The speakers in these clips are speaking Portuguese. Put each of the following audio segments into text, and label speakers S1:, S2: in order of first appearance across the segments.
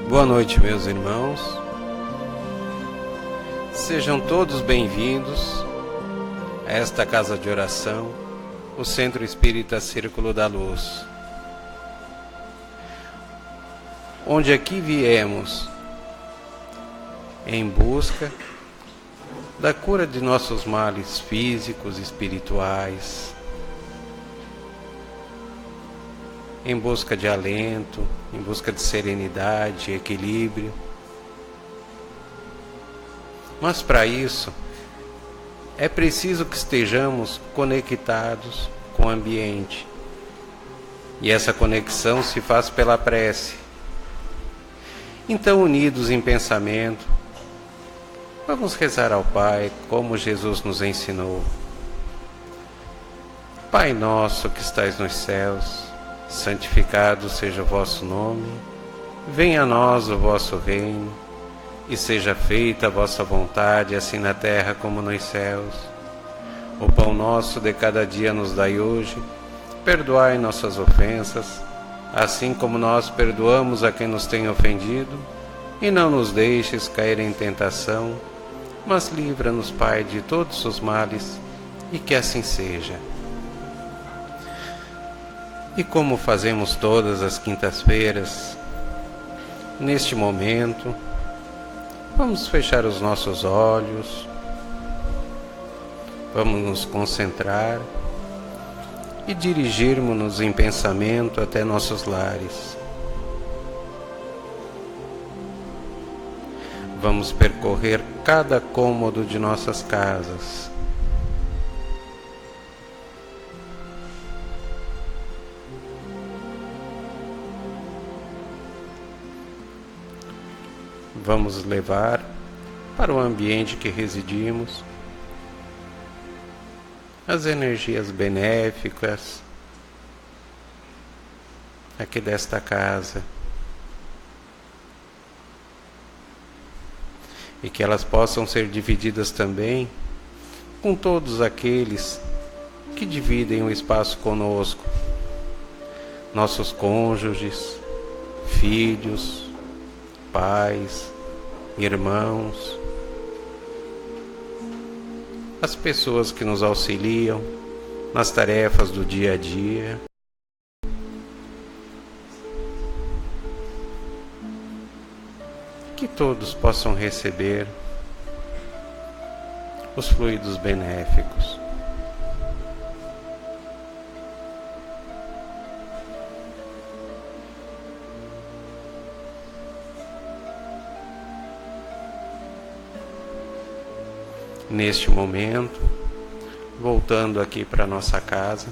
S1: Boa noite, meus irmãos. Sejam todos bem-vindos a esta casa de oração, o Centro Espírita Círculo da Luz, onde aqui viemos em busca da cura de nossos males físicos e espirituais, em busca de alento, em busca de serenidade e equilíbrio. Mas para isso, é preciso que estejamos conectados com o ambiente. E essa conexão se faz pela prece. Então, unidos em pensamento, vamos rezar ao Pai como Jesus nos ensinou. Pai nosso que estais nos céus, santificado seja o vosso nome, venha a nós o vosso reino, e seja feita a vossa vontade, assim na terra como nos céus. O pão nosso de cada dia nos dai hoje, perdoai nossas ofensas, assim como nós perdoamos a quem nos tem ofendido, e não nos deixes cair em tentação, mas livra-nos, Pai, de todos os males, e que assim seja. E como fazemos todas as quintas-feiras, neste momento, vamos fechar os nossos olhos, vamos nos concentrar e dirigirmos-nos em pensamento até nossos lares. Vamos percorrer cada cômodo de nossas casas. Vamos levar para o ambiente que residimos as energias benéficas aqui desta casa, e que elas possam ser divididas também com todos aqueles que dividem o espaço conosco, nossos cônjuges, filhos, pais, irmãos, as pessoas que nos auxiliam nas tarefas do dia a dia. Que todos possam receber os fluidos benéficos. Neste momento, voltando aqui para nossa casa,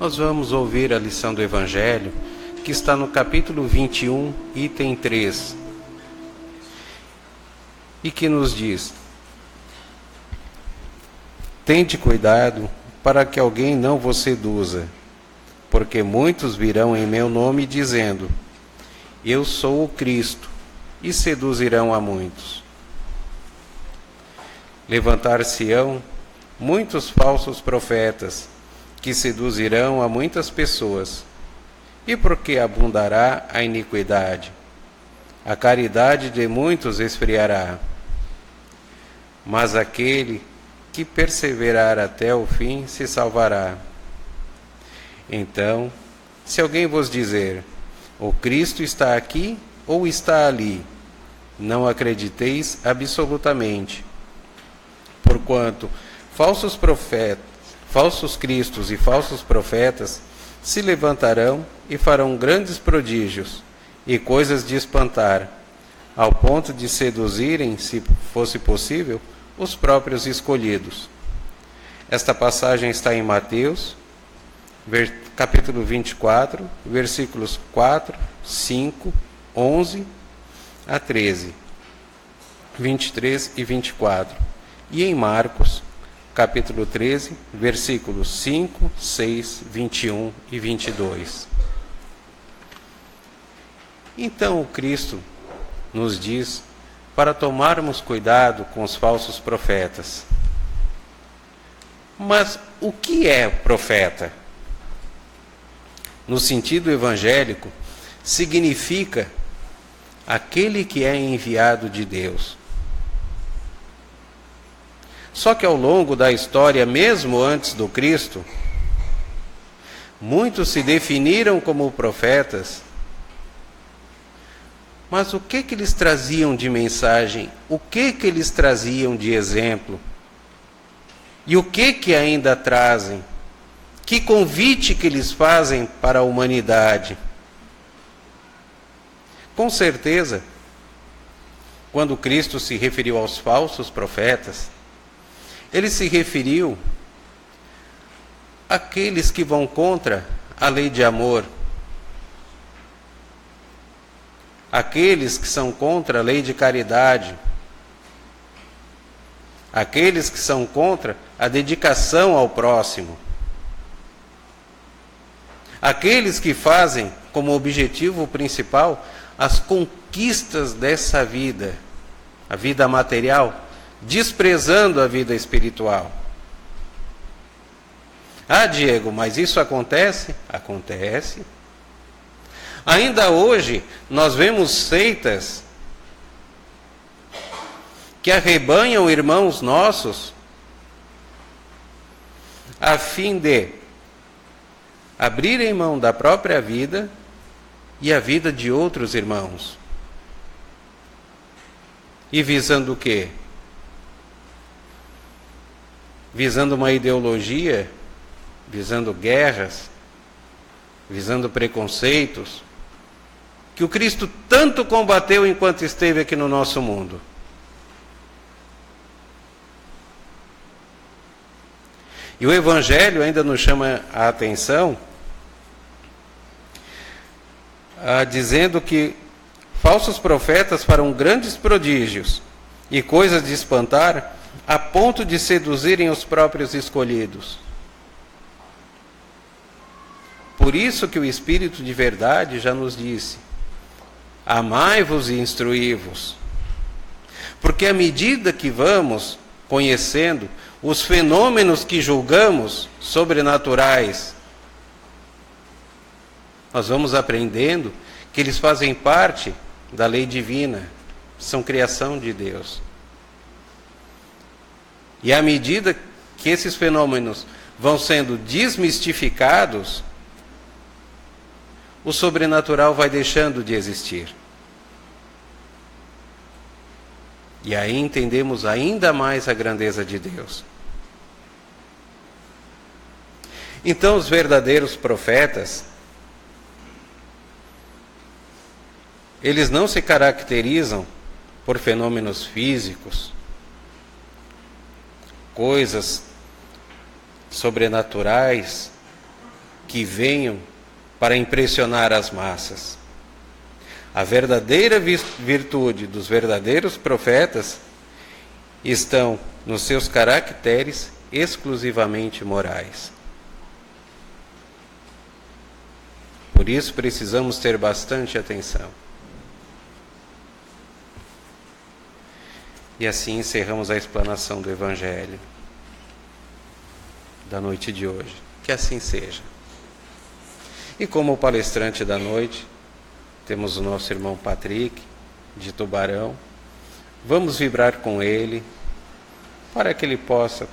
S1: nós vamos ouvir a lição do Evangelho que está no capítulo 21, item 3, e que nos diz: tende cuidado para que alguém não vos seduza, porque muitos virão em meu nome dizendo, eu sou o Cristo, e seduzirão a muitos. Levantar-se-ão muitos falsos profetas, que seduzirão a muitas pessoas. E porque abundará a iniquidade, a caridade de muitos esfriará. Mas aquele que perseverar até o fim se salvará. Então, se alguém vos dizer, o Cristo está aqui ou está ali, não acrediteis absolutamente. Porquanto falsos cristos e falsos profetas se levantarão e farão grandes prodígios e coisas de espantar, ao ponto de seduzirem, se fosse possível, os próprios escolhidos. Esta passagem está em Mateus, capítulo 24, versículos 4, 5, 11 a 13, 23 e 24. E em Marcos, capítulo 13, versículos 5, 6, 21 e 22. Então o Cristo nos diz para tomarmos cuidado com os falsos profetas. Mas o que é profeta? No sentido evangélico, significa aquele que é enviado de Deus. Só que ao longo da história, mesmo antes do Cristo, muitos se definiram como profetas, mas o que eles traziam de mensagem? O que eles traziam de exemplo? E o que ainda trazem? Que convite que eles fazem para a humanidade? Com certeza, quando Cristo se referiu aos falsos profetas, ele se referiu àqueles que vão contra a lei de amor, aqueles que são contra a lei de caridade, aqueles que são contra a dedicação ao próximo, aqueles que fazem como objetivo principal as conquistas dessa vida, a vida material, desprezando a vida espiritual. Ah, Diego, mas isso acontece? Acontece. Ainda hoje, nós vemos seitas que arrebanham irmãos nossos a fim de abrirem mão da própria vida e a vida de outros irmãos. E visando o quê? Visando uma ideologia, visando guerras, visando preconceitos, que o Cristo tanto combateu enquanto esteve aqui no nosso mundo. E o Evangelho ainda nos chama a atenção, dizendo que falsos profetas farão grandes prodígios e coisas de espantar, a ponto de seduzirem os próprios escolhidos. Por isso que o Espírito de verdade já nos disse: amai-vos e instruí-vos. Porque à medida que vamos conhecendo os fenômenos que julgamos sobrenaturais, nós vamos aprendendo que eles fazem parte da lei divina, são criação de Deus. E à medida que esses fenômenos vão sendo desmistificados, o sobrenatural vai deixando de existir. E aí entendemos ainda mais a grandeza de Deus. Então, os verdadeiros profetas, eles não se caracterizam por fenômenos físicos, coisas sobrenaturais que venham para impressionar as massas. A verdadeira virtude dos verdadeiros profetas estão nos seus caracteres exclusivamente morais. Por isso precisamos ter bastante atenção. E assim encerramos a explanação do Evangelho da noite de hoje. Que assim seja. E como palestrante da noite, temos o nosso irmão Patrick, de Tubarão. Vamos vibrar com ele, para que ele possa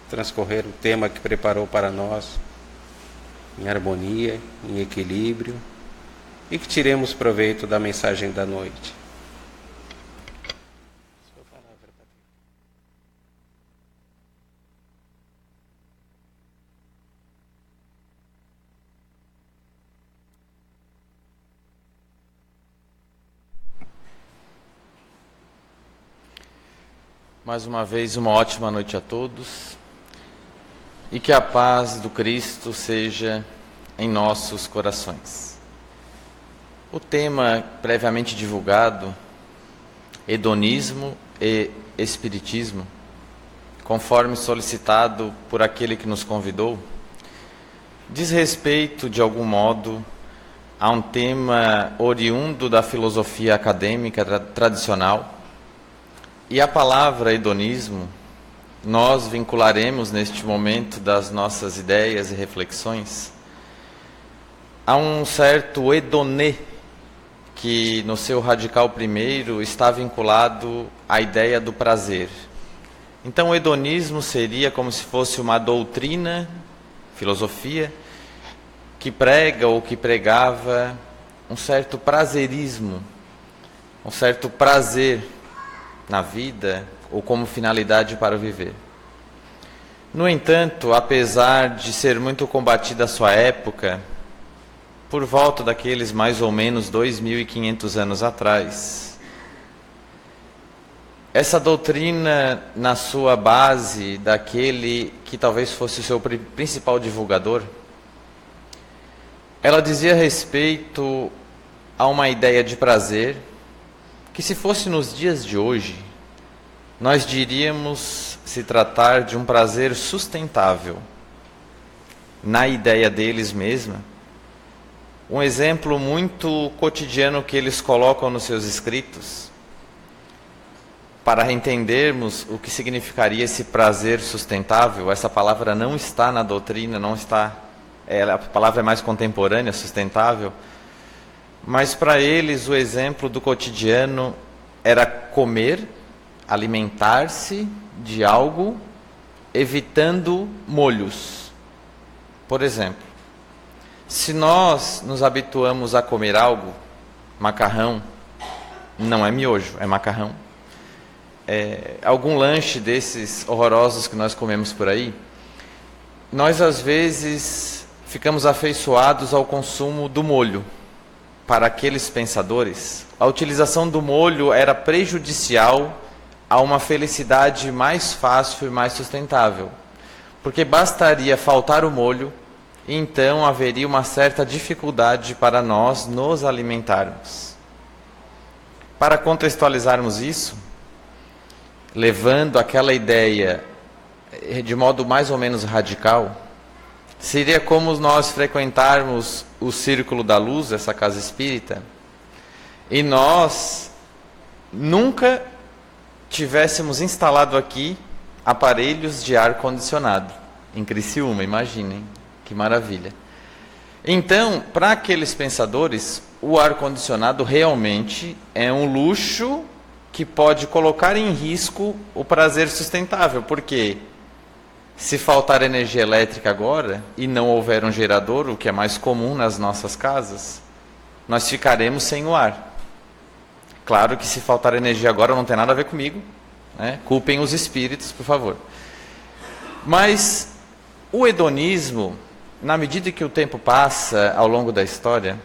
S1: transcorrer o tema que preparou para nós, em harmonia, em equilíbrio, e que tiremos proveito da mensagem da noite.
S2: Mais uma vez, uma ótima noite a todos e que a paz do Cristo seja em nossos corações. O tema previamente divulgado, hedonismo e espiritismo, conforme solicitado por aquele que nos convidou, diz respeito, de algum modo, a um tema oriundo da filosofia acadêmica tradicional. E a palavra hedonismo, nós vincularemos neste momento das nossas ideias e reflexões a um certo hedonê que no seu radical primeiro está vinculado à ideia do prazer. Então o hedonismo seria como se fosse uma doutrina, filosofia, que prega ou que pregava um certo prazerismo, um certo prazer na vida ou como finalidade para viver. No entanto, apesar de ser muito combatida a sua época, por volta daqueles mais ou menos 2.500 anos atrás, essa doutrina, na sua base, daquele que talvez fosse o seu principal divulgador, ela dizia respeito a uma ideia de prazer que, se fosse nos dias de hoje, nós diríamos se tratar de um prazer sustentável, na ideia deles mesma. Um exemplo muito cotidiano que eles colocam nos seus escritos, para entendermos o que significaria esse prazer sustentável. Essa palavra não está na doutrina, não está, a palavra é mais contemporânea, sustentável, mas para eles o exemplo do cotidiano era comer, alimentar-se de algo, evitando molhos. Por exemplo, se nós nos habituamos a comer algo, macarrão, não é miojo, é macarrão, algum lanche desses horrorosos que nós comemos por aí, nós às vezes ficamos afeiçoados ao consumo do molho. Para aqueles pensadores, a utilização do molho era prejudicial a uma felicidade mais fácil e mais sustentável, porque bastaria faltar o molho, e então haveria uma certa dificuldade para nós nos alimentarmos. Para contextualizarmos isso, levando aquela ideia de modo mais ou menos radical, seria como nós frequentarmos o Círculo da Luz, essa casa espírita, e nós nunca tivéssemos instalado aqui aparelhos de ar-condicionado, em Criciúma, imaginem, que maravilha. Então, para aqueles pensadores, o ar-condicionado realmente é um luxo que pode colocar em risco o prazer sustentável, porque se faltar energia elétrica agora e não houver um gerador, o que é mais comum nas nossas casas, nós ficaremos sem o ar. Claro que se faltar energia agora não tem nada a ver comigo, né? Culpem os espíritos, por favor. Mas o hedonismo, na medida que o tempo passa ao longo da história,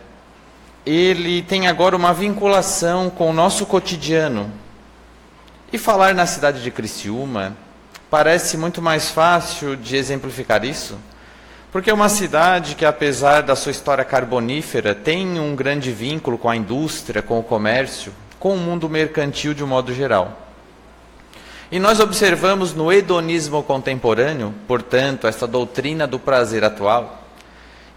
S2: ele tem agora uma vinculação com o nosso cotidiano. E falar na cidade de Criciúma parece muito mais fácil de exemplificar isso, porque é uma cidade que, apesar da sua história carbonífera, tem um grande vínculo com a indústria, com o comércio, com o mundo mercantil de um modo geral. E nós observamos no hedonismo contemporâneo, portanto, essa doutrina do prazer atual,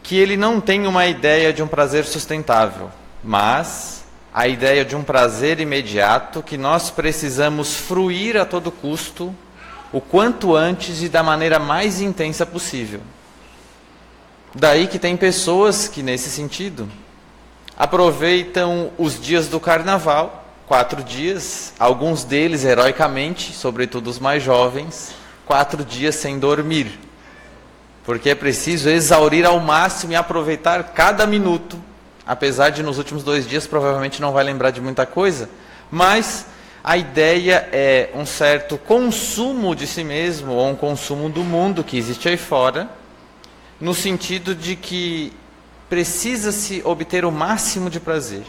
S2: que ele não tem uma ideia de um prazer sustentável, mas a ideia de um prazer imediato que nós precisamos fruir a todo custo, o quanto antes e da maneira mais intensa possível. Daí que tem pessoas que, nesse sentido, aproveitam os dias do carnaval, 4 dias, alguns deles heroicamente, sobretudo os mais jovens, 4 dias sem dormir, porque é preciso exaurir ao máximo e aproveitar cada minuto, apesar de nos últimos 2 dias provavelmente não vai lembrar de muita coisa, mas a ideia é um certo consumo de si mesmo, ou um consumo do mundo que existe aí fora, no sentido de que precisa-se obter o máximo de prazer.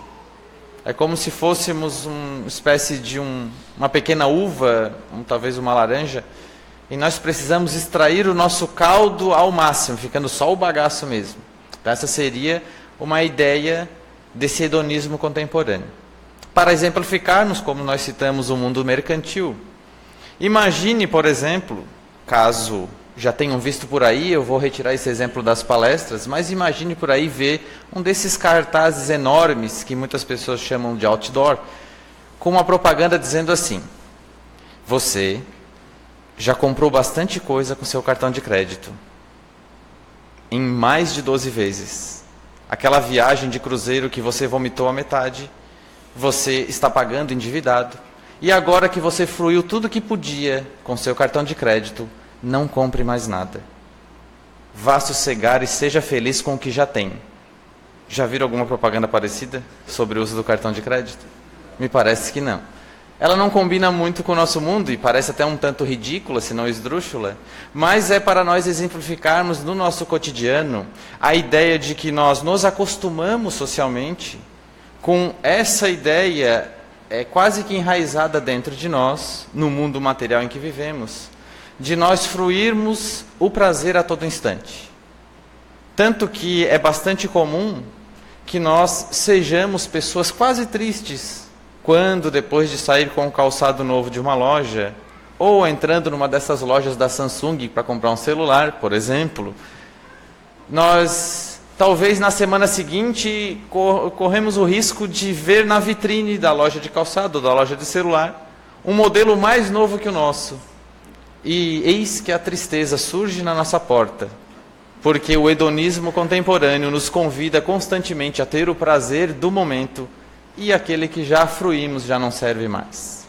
S2: É como se fôssemos uma espécie de uma pequena uva, talvez uma laranja, e nós precisamos extrair o nosso caldo ao máximo, ficando só o bagaço mesmo. Então, essa seria uma ideia desse hedonismo contemporâneo. Para exemplificarmos, como nós citamos o mundo mercantil, imagine, por exemplo, caso já tenham visto por aí, eu vou retirar esse exemplo das palestras, mas imagine por aí ver um desses cartazes enormes, que muitas pessoas chamam de outdoor, com uma propaganda dizendo assim: você já comprou bastante coisa com seu cartão de crédito, em mais de 12 vezes. Aquela viagem de cruzeiro que você vomitou a metade, você está pagando endividado. E agora que você fruiu tudo que podia com seu cartão de crédito, não compre mais nada. Vá sossegar e seja feliz com o que já tem. Já viram alguma propaganda parecida sobre o uso do cartão de crédito? Me parece que não. Ela não combina muito com o nosso mundo e parece até um tanto ridícula, se não esdrúxula, mas é para nós exemplificarmos no nosso cotidiano a ideia de que nós nos acostumamos socialmente com essa ideia quase que enraizada dentro de nós, no mundo material em que vivemos, de nós fruirmos o prazer a todo instante. Tanto que é bastante comum que nós sejamos pessoas quase tristes quando, depois de sair com um calçado novo de uma loja, ou entrando numa dessas lojas da Samsung para comprar um celular, por exemplo, nós, talvez na semana seguinte, corremos o risco de ver na vitrine da loja de calçado, da loja de celular, um modelo mais novo que o nosso. E eis que a tristeza surge na nossa porta, porque o hedonismo contemporâneo nos convida constantemente a ter o prazer do momento, e aquele que já fruímos já não serve mais.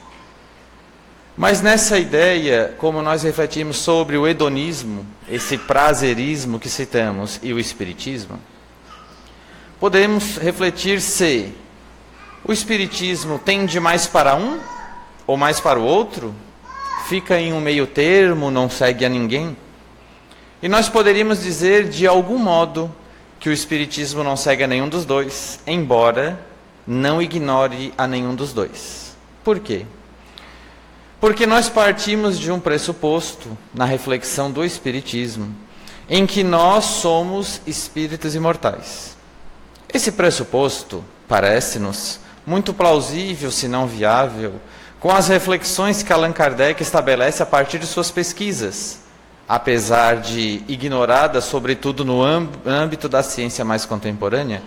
S2: Mas nessa ideia, como nós refletimos sobre o hedonismo, esse prazerismo que citamos, e o espiritismo, podemos refletir se o espiritismo tende mais para um ou mais para o outro, fica em um meio termo, não segue a ninguém. E nós poderíamos dizer, de algum modo, que o espiritismo não segue a nenhum dos dois, embora não ignore a nenhum dos dois. Por quê? Porque nós partimos de um pressuposto, na reflexão do espiritismo, em que nós somos espíritos imortais. Esse pressuposto parece-nos muito plausível, se não viável, com as reflexões que Allan Kardec estabelece a partir de suas pesquisas, apesar de ignoradas, sobretudo no âmbito da ciência mais contemporânea,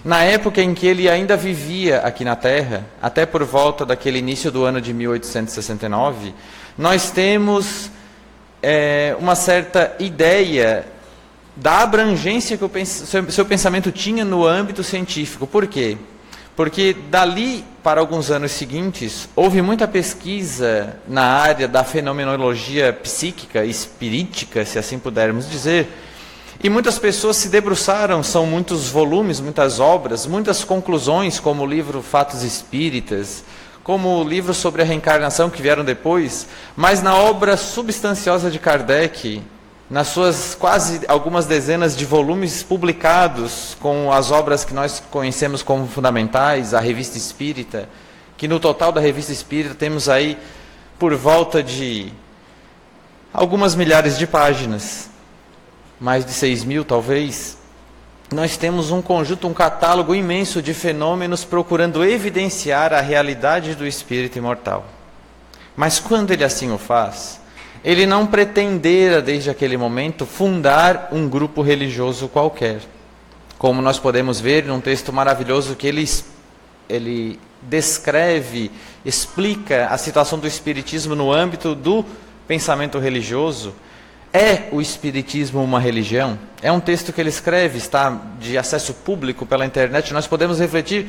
S2: na época em que ele ainda vivia aqui na Terra, até por volta daquele início do ano de 1869, nós temos uma certa ideia da abrangência que o seu pensamento tinha no âmbito científico. Por quê? Porque dali para alguns anos seguintes, houve muita pesquisa na área da fenomenologia psíquica, espirítica, se assim pudermos dizer, e muitas pessoas se debruçaram, são muitos volumes, muitas obras, muitas conclusões, como o livro Fatos Espíritas, como o livro sobre a reencarnação que vieram depois, mas na obra substanciosa de Kardec, nas suas quase algumas dezenas de volumes publicados, com as obras que nós conhecemos como fundamentais, a Revista Espírita, que no total da Revista Espírita temos aí por volta de algumas milhares de páginas, mais de 6.000 talvez, nós temos um conjunto, um catálogo imenso de fenômenos procurando evidenciar a realidade do espírito imortal. Mas quando ele assim o faz, ele não pretendera desde aquele momento fundar um grupo religioso qualquer. Como nós podemos ver num texto maravilhoso que ele descreve, explica a situação do espiritismo no âmbito do pensamento religioso. É o espiritismo uma religião? É um texto que ele escreve, está de acesso público pela internet. Nós podemos refletir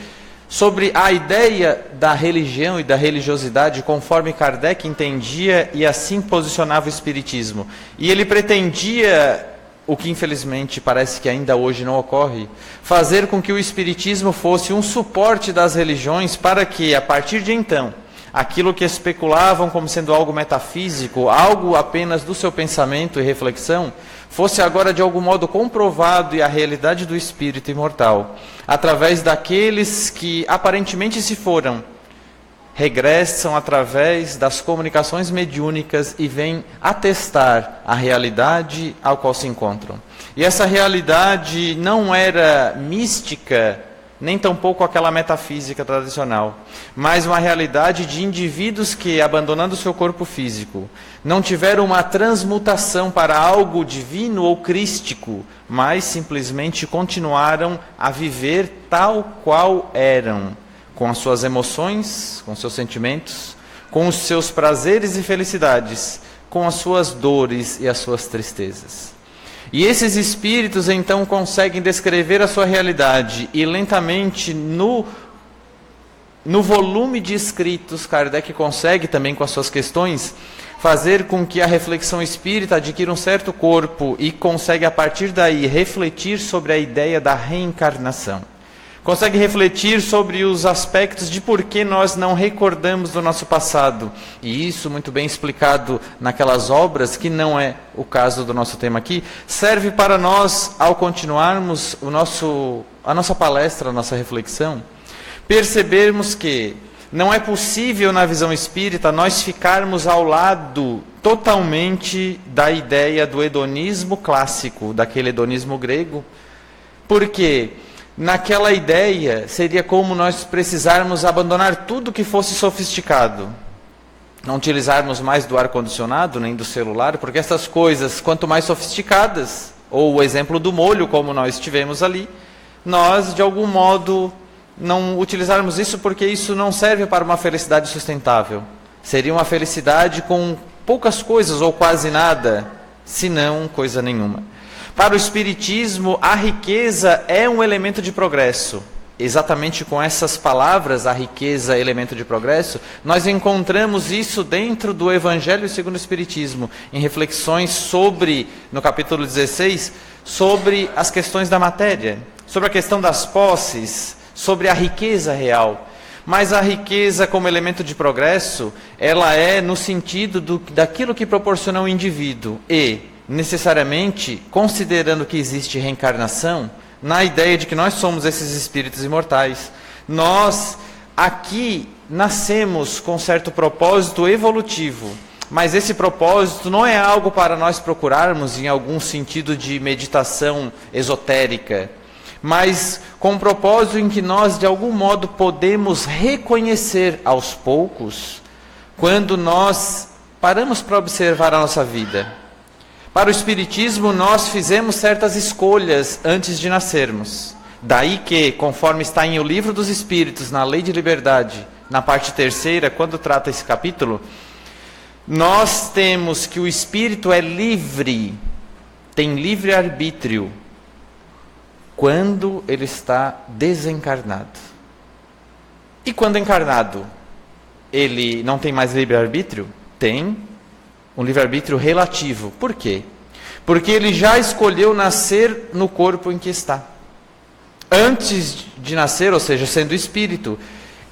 S2: sobre a ideia da religião e da religiosidade conforme Kardec entendia e assim posicionava o espiritismo. E ele pretendia, o que infelizmente parece que ainda hoje não ocorre, fazer com que o espiritismo fosse um suporte das religiões para que, a partir de então, aquilo que especulavam como sendo algo metafísico, algo apenas do seu pensamento e reflexão, fosse agora de algum modo comprovado e a realidade do espírito imortal, através daqueles que aparentemente se foram, regressam através das comunicações mediúnicas e vêm atestar a realidade ao qual se encontram. E essa realidade não era mística, nem tampouco aquela metafísica tradicional, mas uma realidade de indivíduos que, abandonando o seu corpo físico, não tiveram uma transmutação para algo divino ou crístico, mas simplesmente continuaram a viver tal qual eram, com as suas emoções, com seus sentimentos, com os seus prazeres e felicidades, com as suas dores e as suas tristezas. E esses espíritos então conseguem descrever a sua realidade e lentamente no volume de escritos, Kardec consegue também com as suas questões fazer com que a reflexão espírita adquira um certo corpo e consegue a partir daí refletir sobre a ideia da reencarnação. Consegue refletir sobre os aspectos de por que nós não recordamos do nosso passado. E isso, muito bem explicado naquelas obras, que não é o caso do nosso tema aqui, serve para nós, ao continuarmos a nossa palestra, a nossa reflexão, percebermos que não é possível, na visão espírita, nós ficarmos ao lado totalmente da ideia do hedonismo clássico, daquele hedonismo grego, porque naquela ideia seria como nós precisarmos abandonar tudo que fosse sofisticado, não utilizarmos mais do ar-condicionado nem do celular, porque essas coisas, quanto mais sofisticadas, ou o exemplo do molho, como nós tivemos ali, nós, de algum modo, não utilizarmos isso porque isso não serve para uma felicidade sustentável. Seria uma felicidade com poucas coisas ou quase nada, se não coisa nenhuma. Para o Espiritismo, a riqueza é um elemento de progresso. Exatamente com essas palavras, a riqueza, elemento de progresso, nós encontramos isso dentro do Evangelho segundo o Espiritismo, em reflexões sobre, no capítulo 16, sobre as questões da matéria, sobre a questão das posses, sobre a riqueza real. Mas a riqueza como elemento de progresso, ela é no sentido daquilo que proporciona ao indivíduo e, necessariamente, considerando que existe reencarnação, na ideia de que nós somos esses espíritos imortais. Nós aqui nascemos com certo propósito evolutivo, mas esse propósito não é algo para nós procurarmos em algum sentido de meditação esotérica, mas com um propósito em que nós, de algum modo, podemos reconhecer aos poucos, quando nós paramos para observar a nossa vida. Para o Espiritismo, nós fizemos certas escolhas antes de nascermos. Daí que, conforme está em O Livro dos Espíritos, na Lei de Liberdade, na parte 3ª, quando trata esse capítulo, nós temos que o espírito é livre, tem livre arbítrio, quando ele está desencarnado. E quando encarnado, ele não tem mais livre-arbítrio? Tem um livre-arbítrio relativo. Por quê? Porque ele já escolheu nascer no corpo em que está. Antes de nascer, ou seja, sendo espírito,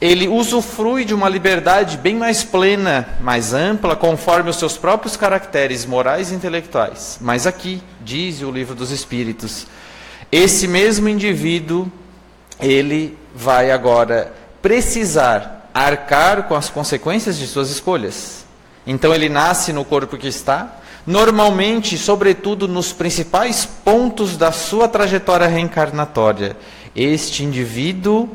S2: ele usufrui de uma liberdade bem mais plena, mais ampla, conforme os seus próprios caracteres morais e intelectuais. Mas aqui, diz o Livro dos Espíritos, esse mesmo indivíduo, ele vai agora precisar arcar com as consequências de suas escolhas. Então ele nasce no corpo que está, normalmente, sobretudo nos principais pontos da sua trajetória reencarnatória. Este indivíduo,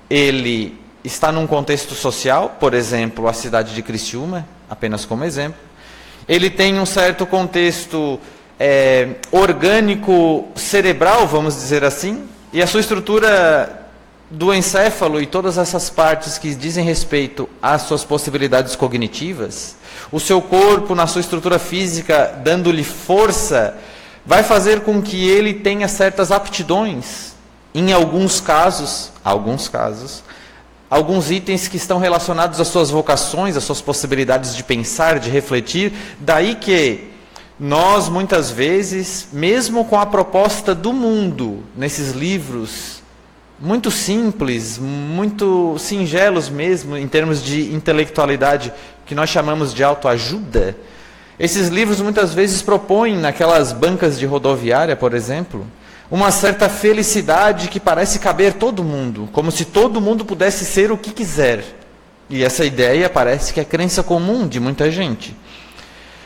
S2: ele está num contexto social, por exemplo, a cidade de Criciúma, apenas como exemplo. Ele tem um certo contexto orgânico cerebral, vamos dizer assim, e a sua estrutura do encéfalo e todas essas partes que dizem respeito às suas possibilidades cognitivas, o seu corpo na sua estrutura física dando-lhe força, vai fazer com que ele tenha certas aptidões, em alguns casos, alguns itens que estão relacionados às suas vocações, às suas possibilidades de pensar, de refletir, daí que nós, muitas vezes, mesmo com a proposta do mundo, nesses livros muito simples, muito singelos mesmo, em termos de intelectualidade, que nós chamamos de autoajuda, esses livros muitas vezes propõem, naquelas bancas de rodoviária, por exemplo, uma certa felicidade que parece caber todo mundo, como se todo mundo pudesse ser o que quiser. E essa ideia parece que é crença comum de muita gente.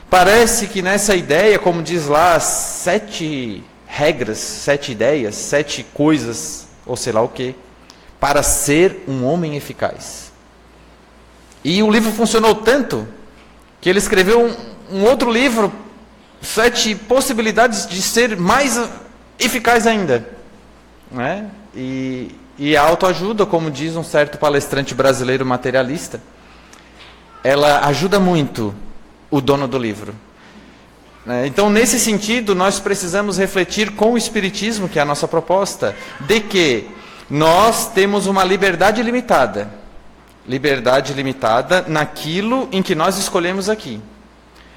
S2: Parece que nessa ideia, como diz lá, 7 regras, 7 ideias, 7 coisas, ou sei lá o que, para ser um homem eficaz. E o livro funcionou tanto que ele escreveu um outro livro, 7 possibilidades de ser mais eficaz ainda. Né? E a autoajuda, como diz um certo palestrante brasileiro materialista, ela ajuda muito o dono do livro. Então, nesse sentido, nós precisamos refletir com o Espiritismo, que é a nossa proposta, de que nós temos uma liberdade limitada. liberdade limitada naquilo em que nós escolhemos aqui.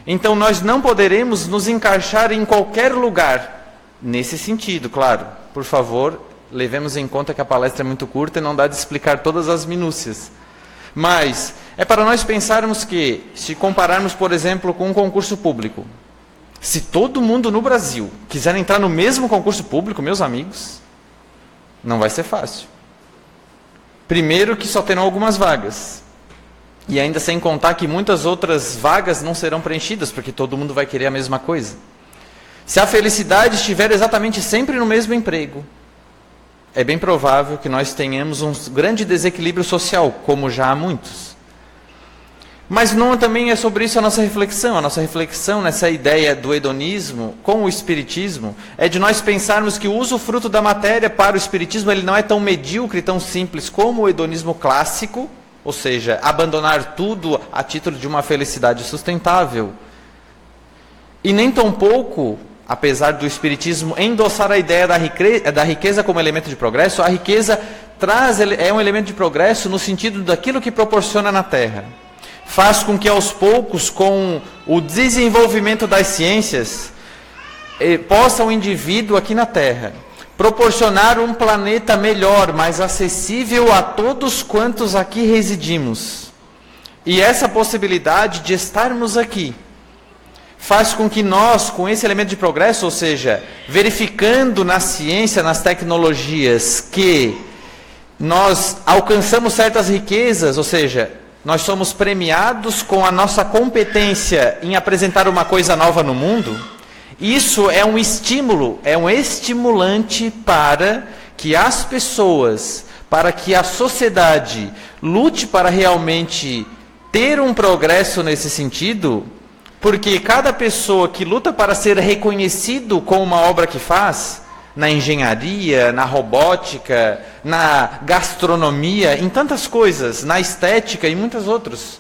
S2: Então nós não poderemos nos encaixar em qualquer lugar. Nesse sentido, claro. Por favor, levemos em conta que a palestra é muito curta e não dá de explicar todas as minúcias. Mas é para nós pensarmos que, se compararmos, por exemplo, com um concurso público, se todo mundo no Brasil quiser entrar no mesmo concurso público, meus amigos, não vai ser fácil. Primeiro que só terão algumas vagas. E ainda sem contar que muitas outras vagas não serão preenchidas, porque todo mundo vai querer a mesma coisa. Se a felicidade estiver exatamente sempre no mesmo emprego, é bem provável que nós tenhamos um grande desequilíbrio social, como já há muitos. Mas não também é sobre isso a nossa reflexão. A nossa reflexão nessa ideia do hedonismo com o espiritismo é de nós pensarmos que o usufruto da matéria para o espiritismo ele não é tão medíocre, tão simples como o hedonismo clássico, ou seja, abandonar tudo a título de uma felicidade sustentável. E nem tampouco, apesar do espiritismo endossar a ideia da riqueza como elemento de progresso, a riqueza é um elemento de progresso no sentido daquilo que proporciona na Terra. Faz com que aos poucos, com o desenvolvimento das ciências, possa o indivíduo aqui na Terra proporcionar um planeta melhor, mais acessível a todos quantos aqui residimos. E essa possibilidade de estarmos aqui faz com que nós, com esse elemento de progresso, ou seja, verificando na ciência, nas tecnologias, que nós alcançamos certas riquezas, ou seja, nós somos premiados com a nossa competência em apresentar uma coisa nova no mundo. Isso é um estímulo, é um estimulante para que as pessoas, para que a sociedade lute para realmente ter um progresso nesse sentido, porque cada pessoa que luta para ser reconhecido com uma obra que faz, na engenharia, na robótica, na gastronomia, em tantas coisas, na estética e muitas outras.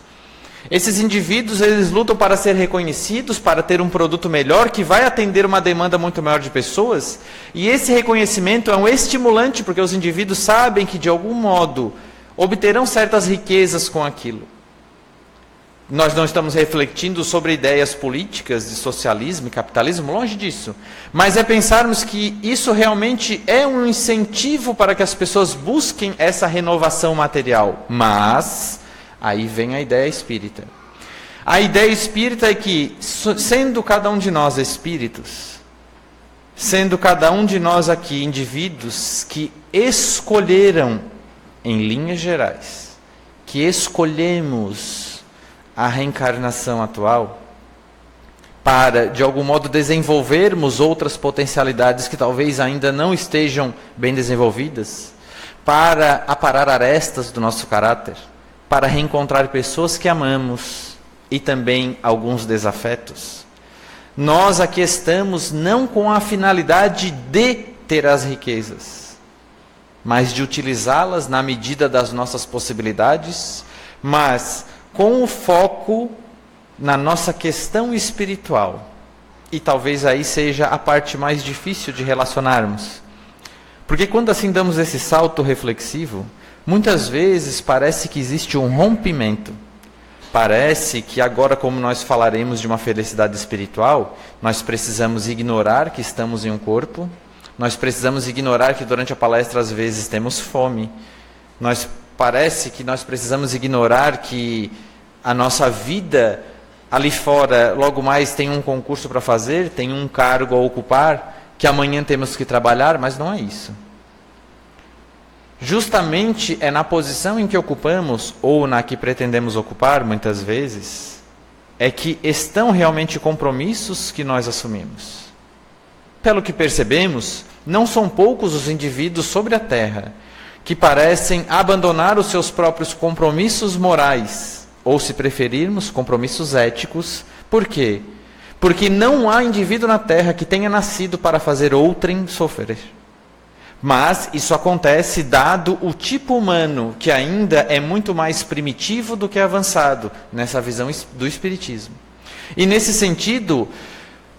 S2: Esses indivíduos, eles lutam para ser reconhecidos, para ter um produto melhor, que vai atender uma demanda muito maior de pessoas. E esse reconhecimento é um estimulante, porque os indivíduos sabem que, de algum modo, obterão certas riquezas com aquilo. Nós não estamos refletindo sobre ideias políticas de socialismo e capitalismo, longe disso. Mas é pensarmos que isso realmente é um incentivo para que as pessoas busquem essa renovação material. Mas aí vem a ideia espírita. A ideia espírita é que, sendo cada um de nós espíritos, sendo cada um de nós aqui indivíduos que escolheram, em linhas gerais, que escolhemos a reencarnação atual, para, de algum modo, desenvolvermos outras potencialidades que talvez ainda não estejam bem desenvolvidas, para aparar arestas do nosso caráter, para reencontrar pessoas que amamos e também alguns desafetos. Nós aqui estamos não com a finalidade de ter as riquezas, mas de utilizá-las na medida das nossas possibilidades, mas com o foco na nossa questão espiritual. E talvez aí seja a parte mais difícil de relacionarmos. Porque quando assim damos esse salto reflexivo, muitas vezes parece que existe um rompimento. Parece que agora, como nós falaremos de uma felicidade espiritual, nós precisamos ignorar que estamos em um corpo, nós precisamos ignorar que durante a palestra às vezes temos fome, parece que nós precisamos ignorar que a nossa vida ali fora, logo mais tem um concurso para fazer, tem um cargo a ocupar, que amanhã temos que trabalhar, mas não é isso. Justamente é na posição em que ocupamos, ou na que pretendemos ocupar, muitas vezes, é que estão realmente compromissos que nós assumimos. Pelo que percebemos, não são poucos os indivíduos sobre a Terra que parecem abandonar os seus próprios compromissos morais, ou, se preferirmos, compromissos éticos. Por quê? Porque não há indivíduo na Terra que tenha nascido para fazer outrem sofrer. Mas isso acontece dado o tipo humano, que ainda é muito mais primitivo do que avançado, nessa visão do Espiritismo. E nesse sentido,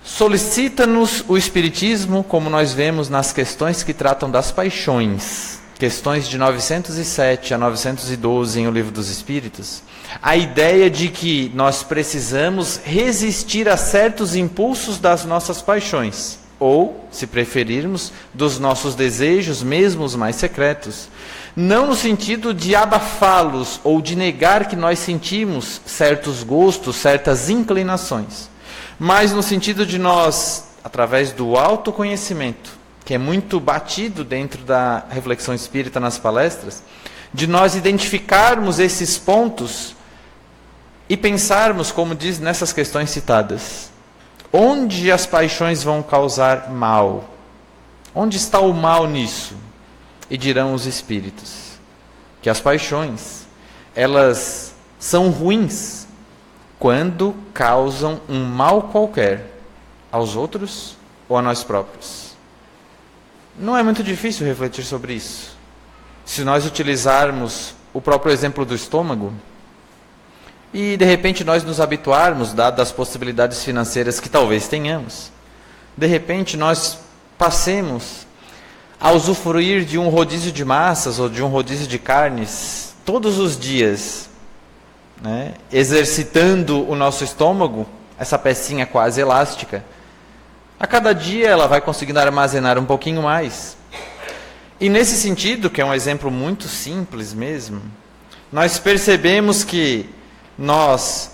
S2: solicita-nos o Espiritismo, como nós vemos nas questões que tratam das paixões, questões de 907 a 912 em O Livro dos Espíritos, a ideia de que nós precisamos resistir a certos impulsos das nossas paixões, ou, se preferirmos, dos nossos desejos, mesmo os mais secretos. Não no sentido de abafá-los ou de negar que nós sentimos certos gostos, certas inclinações, mas no sentido de nós, através do autoconhecimento, que é muito batido dentro da reflexão espírita nas palestras, de nós identificarmos esses pontos e pensarmos, como diz nessas questões citadas, onde as paixões vão causar mal? Onde está o mal nisso? E dirão os espíritos que as paixões, elas são ruins quando causam um mal qualquer aos outros ou a nós próprios. Não é muito difícil refletir sobre isso. Se nós utilizarmos o próprio exemplo do estômago, e de repente nós nos habituarmos, dadas as possibilidades financeiras que talvez tenhamos, de repente nós passemos a usufruir de um rodízio de massas ou de um rodízio de carnes todos os dias, né? Exercitando o nosso estômago, essa pecinha quase elástica. A cada dia ela vai conseguindo armazenar um pouquinho mais. E nesse sentido, que é um exemplo muito simples mesmo, nós percebemos que nós,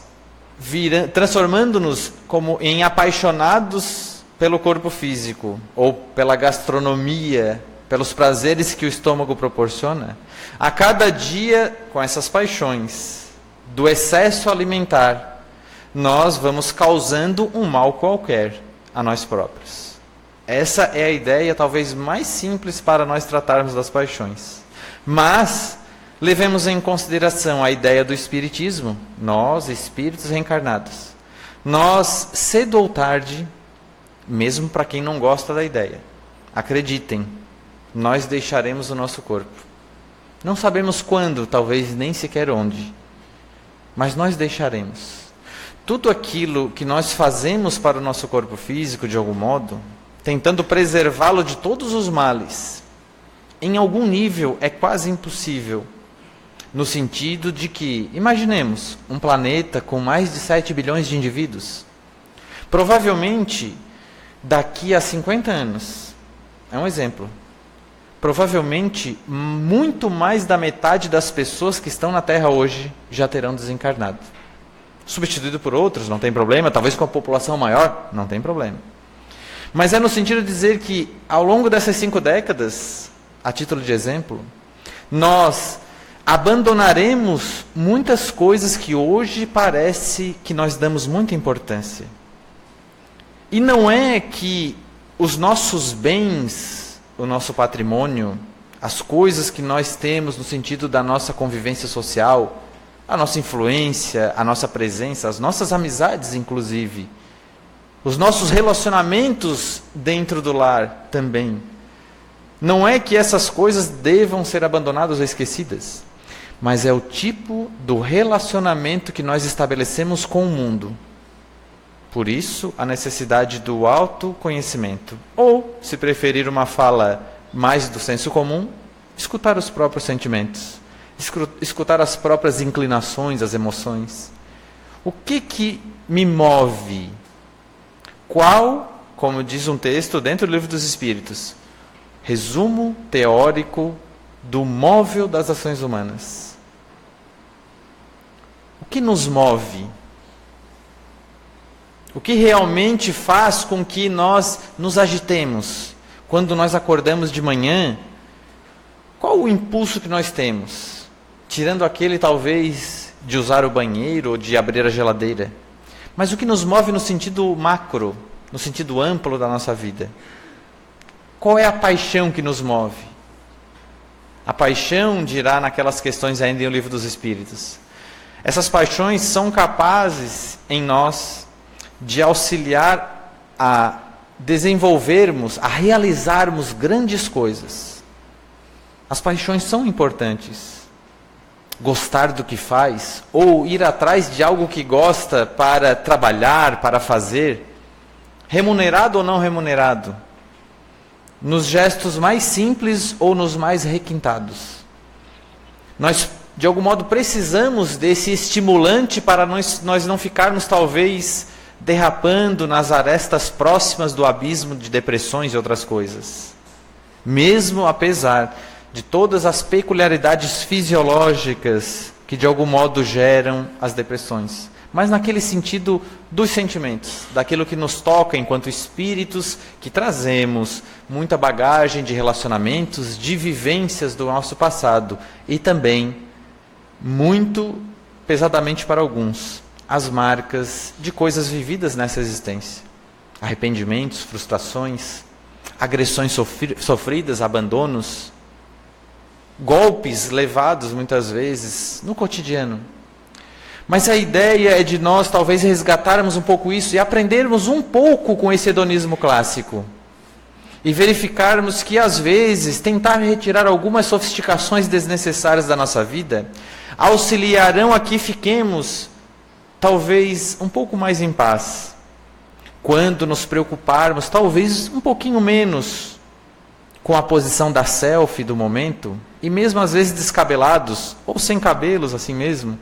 S2: transformando-nos como em apaixonados pelo corpo físico, ou pela gastronomia, pelos prazeres que o estômago proporciona, a cada dia, com essas paixões do excesso alimentar, nós vamos causando um mal qualquer a nós próprios. Essa é a ideia talvez mais simples para nós tratarmos das paixões. Mas levemos em consideração a ideia do espiritismo, nós, espíritos reencarnados. Nós, cedo ou tarde, mesmo para quem não gosta da ideia, acreditem, nós deixaremos o nosso corpo. Não sabemos quando, talvez nem sequer onde, mas nós deixaremos. Tudo aquilo que nós fazemos para o nosso corpo físico, de algum modo, tentando preservá-lo de todos os males, em algum nível é quase impossível. No sentido de que, imaginemos, um planeta com mais de 7 bilhões de indivíduos. Provavelmente, daqui a 50 anos, é um exemplo, provavelmente muito mais da metade das pessoas que estão na Terra hoje já terão desencarnado. Substituído por outros, não tem problema, talvez com a população maior, não tem problema. Mas é no sentido de dizer que, ao longo dessas 5 décadas, a título de exemplo, nós abandonaremos muitas coisas que hoje parece que nós damos muita importância. E não é que os nossos bens, o nosso patrimônio, as coisas que nós temos no sentido da nossa convivência social, a nossa influência, a nossa presença, as nossas amizades, inclusive, os nossos relacionamentos dentro do lar também. Não é que essas coisas devam ser abandonadas ou esquecidas, mas é o tipo do relacionamento que nós estabelecemos com o mundo. Por isso, a necessidade do autoconhecimento. Ou, se preferir uma fala mais do senso comum, escutar os próprios sentimentos. Escutar as próprias inclinações, as emoções. O que me move? Qual, como diz um texto dentro do Livro dos Espíritos, resumo teórico do móvel das ações humanas. O que nos move? O que realmente faz com que nós nos agitemos? Quando nós acordamos de manhã, qual o impulso que nós temos? Tirando aquele, talvez, de usar o banheiro ou de abrir a geladeira. Mas o que nos move no sentido macro, no sentido amplo da nossa vida? Qual é a paixão que nos move? A paixão dirá naquelas questões ainda em O Livro dos Espíritos. Essas paixões são capazes em nós de auxiliar a desenvolvermos, a realizarmos grandes coisas. As paixões são importantes. Gostar do que faz, ou ir atrás de algo que gosta para trabalhar, para fazer, remunerado ou não remunerado. nos gestos mais simples ou nos mais requintados. Nós, de algum modo, precisamos desse estimulante para nós não ficarmos, talvez, derrapando nas arestas próximas do abismo de depressões e outras coisas. Mesmo apesar de todas as peculiaridades fisiológicas que, de algum modo, geram as depressões. Mas naquele sentido dos sentimentos, daquilo que nos toca enquanto espíritos que trazemos muita bagagem de relacionamentos, de vivências do nosso passado e também, muito pesadamente para alguns, as marcas de coisas vividas nessa existência. Arrependimentos, frustrações, agressões sofridas, abandonos, golpes levados muitas vezes no cotidiano. Mas a ideia é de nós talvez resgatarmos um pouco isso e aprendermos um pouco com esse hedonismo clássico. E verificarmos que às vezes tentar retirar algumas sofisticações desnecessárias da nossa vida auxiliarão a que fiquemos talvez um pouco mais em paz. Quando nos preocuparmos talvez um pouquinho menos com a posição da selfie do momento, e mesmo às vezes descabelados, ou sem cabelos assim mesmo,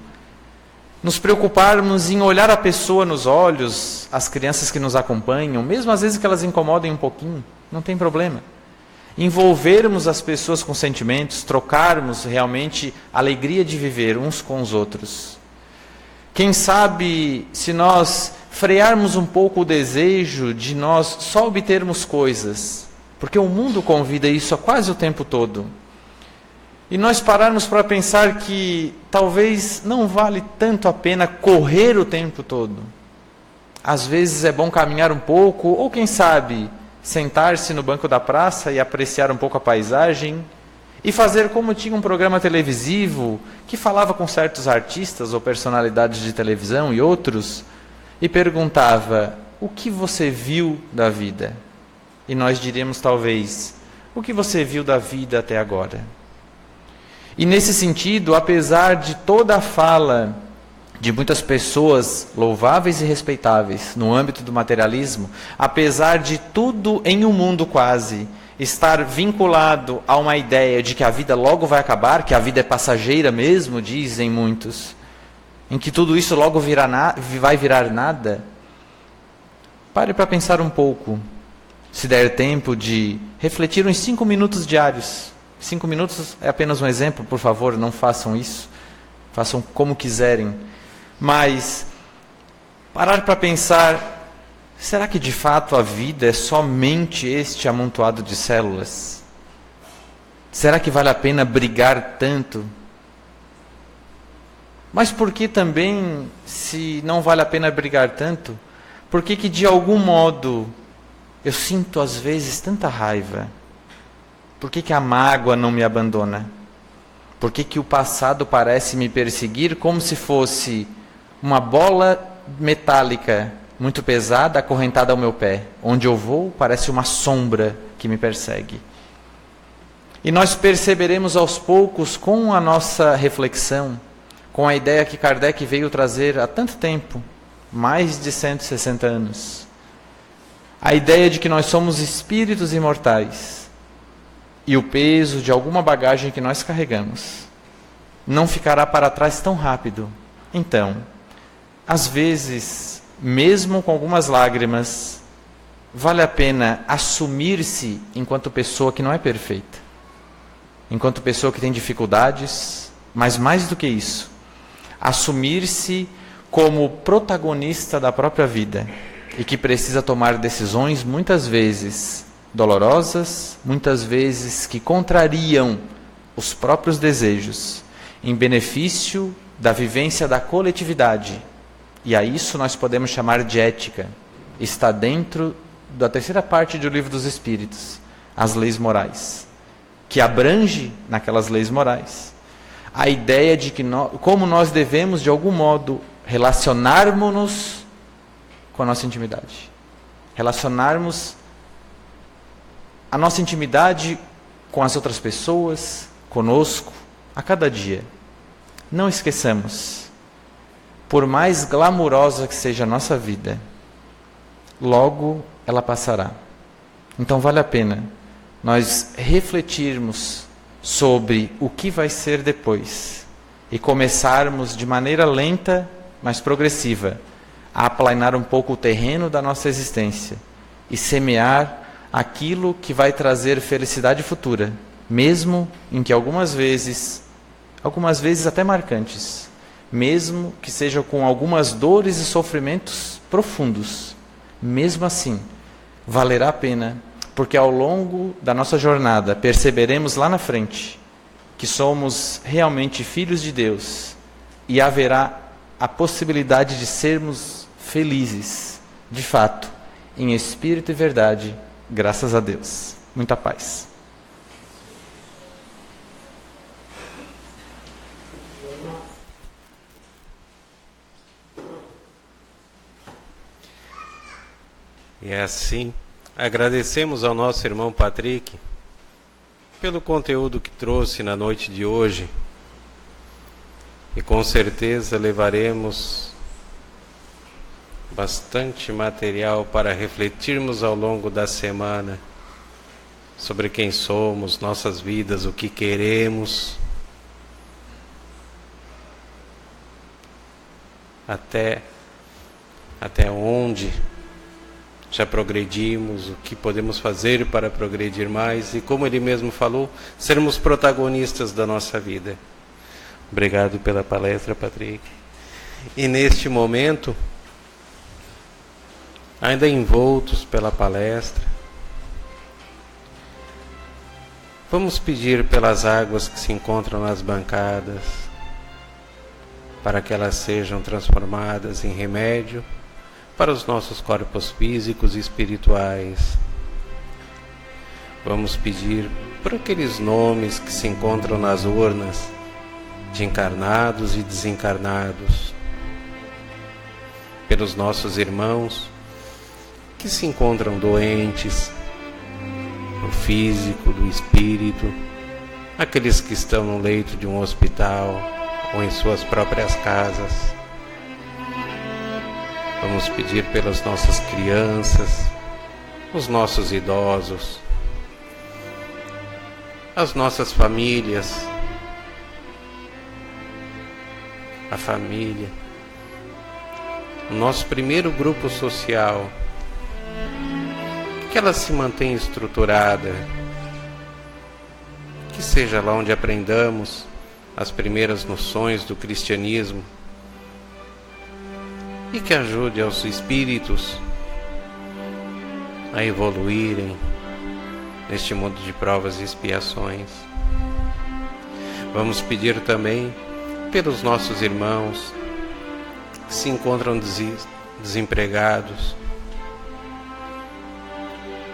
S2: nos preocuparmos em olhar a pessoa nos olhos, as crianças que nos acompanham, mesmo às vezes que elas incomodem um pouquinho, não tem problema. Envolvermos as pessoas com sentimentos, trocarmos realmente a alegria de viver uns com os outros. Quem sabe, se nós frearmos um pouco o desejo de nós só obtermos coisas, porque o mundo convida isso a quase o tempo todo, e nós pararmos para pensar que talvez não vale tanto a pena correr o tempo todo. Às vezes é bom caminhar um pouco, ou quem sabe, sentar-se no banco da praça e apreciar um pouco a paisagem, e fazer como tinha um programa televisivo que falava com certos artistas ou personalidades de televisão e outros, e perguntava: o que você viu da vida? E nós diríamos talvez: o que você viu da vida até agora? E nesse sentido, apesar de toda a fala de muitas pessoas louváveis e respeitáveis no âmbito do materialismo, apesar de tudo em um mundo quase estar vinculado a uma ideia de que a vida logo vai acabar, que a vida é passageira mesmo, dizem muitos, em que tudo isso logo vai virar nada, pare para pensar um pouco, se der tempo de refletir uns 5 minutos diários. 5 minutos é apenas um exemplo, por favor, não façam isso. Façam como quiserem. Mas parar para pensar, será que de fato a vida é somente este amontoado de células? Será que vale a pena brigar tanto? Mas por que também, se não vale a pena brigar tanto, por que de algum modo eu sinto às vezes tanta raiva? Por que a mágoa não me abandona? Por que o passado parece me perseguir como se fosse uma bola metálica muito pesada acorrentada ao meu pé? Onde eu vou parece uma sombra que me persegue. E nós perceberemos aos poucos, com a nossa reflexão, com a ideia que Kardec veio trazer há tanto tempo, mais de 160 anos, a ideia de que nós somos espíritos imortais, e o peso de alguma bagagem que nós carregamos não ficará para trás tão rápido. Então, às vezes, mesmo com algumas lágrimas, vale a pena assumir-se enquanto pessoa que não é perfeita, enquanto pessoa que tem dificuldades, mas mais do que isso, assumir-se como protagonista da própria vida e que precisa tomar decisões muitas vezes dolorosas, muitas vezes que contrariam os próprios desejos, em benefício da vivência da coletividade. E a isso nós podemos chamar de ética. Está dentro da terceira parte do Livro dos Espíritos, as leis morais, que abrange naquelas leis morais a ideia de que como nós devemos, de algum modo, relacionarmos-nos com a nossa intimidade. Relacionarmos a nossa intimidade com as outras pessoas, conosco, a cada dia. Não esqueçamos, por mais glamurosa que seja a nossa vida, logo ela passará. Então vale a pena nós refletirmos sobre o que vai ser depois e começarmos de maneira lenta, mas progressiva, a aplanar um pouco o terreno da nossa existência e semear aquilo que vai trazer felicidade futura, mesmo em que algumas vezes até marcantes, mesmo que seja com algumas dores e sofrimentos profundos, mesmo assim, valerá a pena, porque ao longo da nossa jornada perceberemos lá na frente que somos realmente filhos de Deus e haverá a possibilidade de sermos felizes, de fato, em espírito e verdade, graças a Deus. Muita paz.
S1: E é assim, agradecemos ao nosso irmão Patrick pelo conteúdo que trouxe na noite de hoje. E com certeza levaremos bastante material para refletirmos ao longo da semana sobre quem somos, nossas vidas, o que queremos, até onde já progredimos, o que podemos fazer para progredir mais e, como ele mesmo falou, sermos protagonistas da nossa vida. Obrigado pela palestra, Patrick. E neste momento, ainda envoltos pela palestra, vamos pedir pelas águas que se encontram nas bancadas, para que elas sejam transformadas em remédio para os nossos corpos físicos e espirituais. Vamos pedir por aqueles nomes que se encontram nas urnas, de encarnados e desencarnados, pelos nossos irmãos que se encontram doentes, do físico, do espírito, aqueles que estão no leito de um hospital ou em suas próprias casas. Vamos pedir pelas nossas crianças, os nossos idosos, as nossas famílias, a família, o nosso primeiro grupo social, que ela se mantenha estruturada, que seja lá onde aprendamos as primeiras noções do cristianismo, e que ajude aos espíritos a evoluírem neste mundo de provas e expiações. Vamos pedir também pelos nossos irmãos que se encontram desempregados,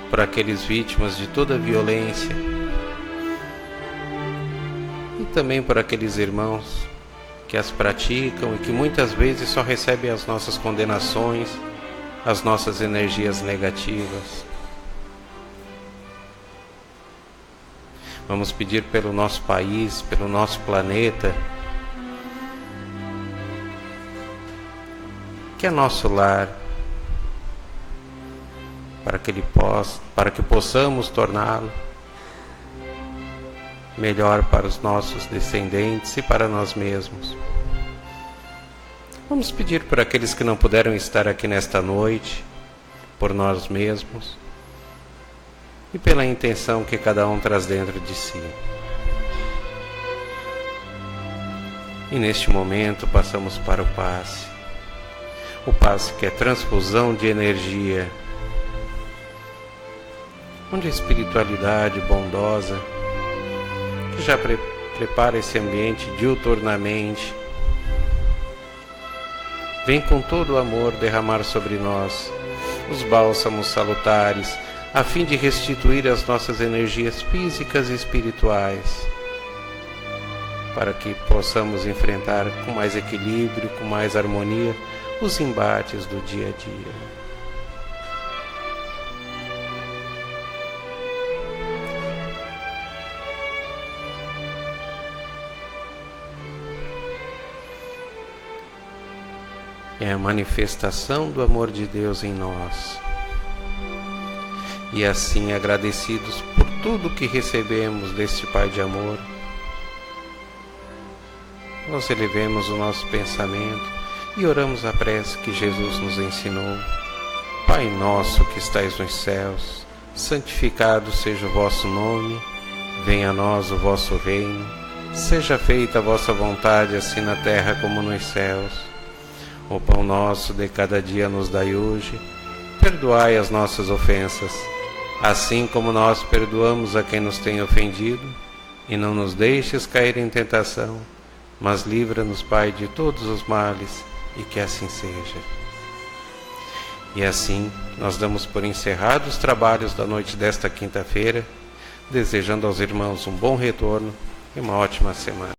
S1: por aqueles vítimas de toda a violência e também por aqueles irmãos que as praticam e que muitas vezes só recebem as nossas condenações, as nossas energias negativas. Vamos pedir pelo nosso país, pelo nosso planeta, que é nosso lar, para que possamos torná-lo melhor para os nossos descendentes e para nós mesmos. Vamos pedir por aqueles que não puderam estar aqui nesta noite, por nós mesmos e pela intenção que cada um traz dentro de si. E neste momento passamos para o passe que é transfusão de energia, onde a espiritualidade bondosa que já prepara esse ambiente diuturnamente vem com todo o amor derramar sobre nós os bálsamos salutares, a fim de restituir as nossas energias físicas e espirituais, para que possamos enfrentar com mais equilíbrio, com mais harmonia, os embates do dia a dia. É a manifestação do amor de Deus em nós. E assim, agradecidos por tudo o que recebemos deste Pai de amor. Nós elevemos o nosso pensamento e oramos a prece que Jesus nos ensinou. Pai nosso que estais nos céus, santificado seja o vosso nome, venha a nós o vosso reino, seja feita a vossa vontade, assim na terra como nos céus. O pão nosso de cada dia nos dai hoje, perdoai as nossas ofensas, assim como nós perdoamos a quem nos tem ofendido, e não nos deixes cair em tentação, mas livra-nos, Pai, de todos os males, e que assim seja. E assim, nós damos por encerrados os trabalhos da noite desta quinta-feira, desejando aos irmãos um bom retorno e uma ótima semana.